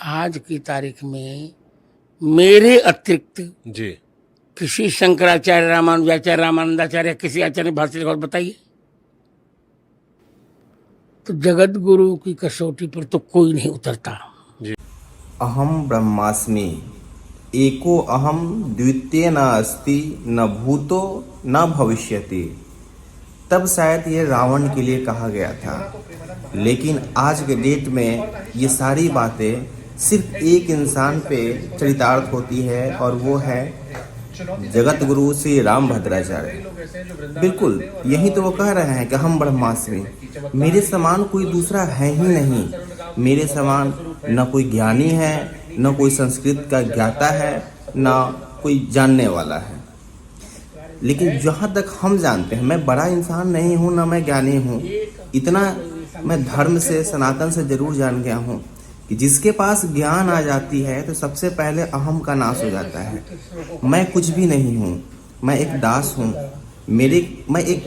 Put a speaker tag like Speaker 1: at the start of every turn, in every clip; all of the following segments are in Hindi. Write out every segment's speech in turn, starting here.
Speaker 1: आज की तारीख में मेरे अतिरिक्त
Speaker 2: जी
Speaker 1: किसी शंकराचार्य, रामानुजाचार्य, रामानंदाचार्य, किसी आचार्य भारतीय और बताइए, तो जगत गुरु की कसौटी पर तो कोई नहीं उतरता।
Speaker 3: अहम ब्रह्मास्मि एको अहम द्वितीय न अस्ति न भूतो न भविष्यति। तब शायद ये रावण के लिए कहा गया था, लेकिन आज के डेट में ये सारी बातें सिर्फ एक इंसान पे चरितार्थ होती है, और वो है जगत गुरु श्री राम भद्राचार्य। बिल्कुल यही तो वो कह रहे हैं कि हम ब्रह्मास्मि, मेरे समान कोई दूसरा है ही नहीं। मेरे समान न कोई ज्ञानी है, न कोई संस्कृत का ज्ञाता है, न कोई जानने वाला है। लेकिन जहाँ तक हम जानते हैं, मैं बड़ा इंसान नहीं हूँ, न मैं ज्ञानी हूँ। इतना मैं धर्म से, सनातन से जरूर जान गया हूँ कि जिसके पास ज्ञान आ जाती है तो सबसे पहले अहम का नाश हो जाता है। मैं कुछ भी नहीं हूँ, मैं एक दास हूँ। मैं एक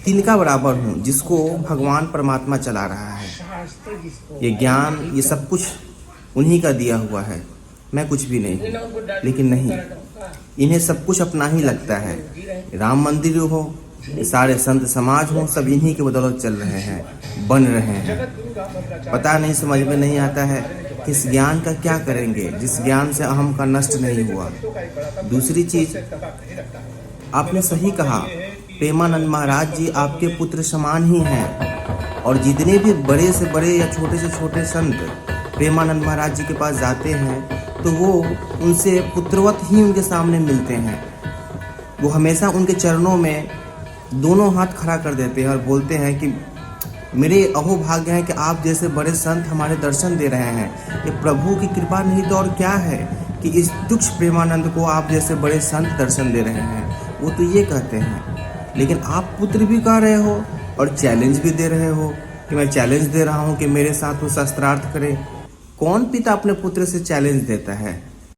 Speaker 3: तिनका बराबर हूँ जिसको भगवान परमात्मा चला रहा है। ये ज्ञान, ये सब कुछ उन्हीं का दिया हुआ है। मैं कुछ भी नहीं हूँ। लेकिन नहीं, इन्हें सब कुछ अपना ही लगता है। राम मंदिर हो, सारे संत समाज हो, सब इन्हीं के बदौलत चल रहे हैं, बन रहे हैं। पता नहीं, समझ में नहीं आता है कि इस ज्ञान का क्या करेंगे जिस ज्ञान से अहम का नष्ट नहीं हुआ। दूसरी चीज, आपने सही कहा, प्रेमानंद महाराज जी आपके पुत्र समान ही हैं, और जितने भी बड़े से बड़े या छोटे से छोटे संत प्रेमानंद महाराज जी के पास जाते हैं तो वो उनसे पुत्रवत ही उनके सामने मिलते हैं। वो हमेशा उनके चरणों में दोनों हाथ खड़ा कर देते हैं और बोलते हैं कि मेरे अहो भाग्य है कि आप जैसे बड़े संत हमारे दर्शन दे रहे हैं। ये प्रभु की कृपा नहीं तो और क्या है कि इस तुच्छ प्रेमानंद को आप जैसे बड़े संत दर्शन दे रहे हैं। वो तो ये कहते हैं, लेकिन आप पुत्र भी कह रहे हो और चैलेंज भी दे रहे हो कि मैं चैलेंज दे रहा हूँ कि मेरे साथ वो शास्त्रार्थ करे। कौन पिता अपने पुत्र से चैलेंज देता है?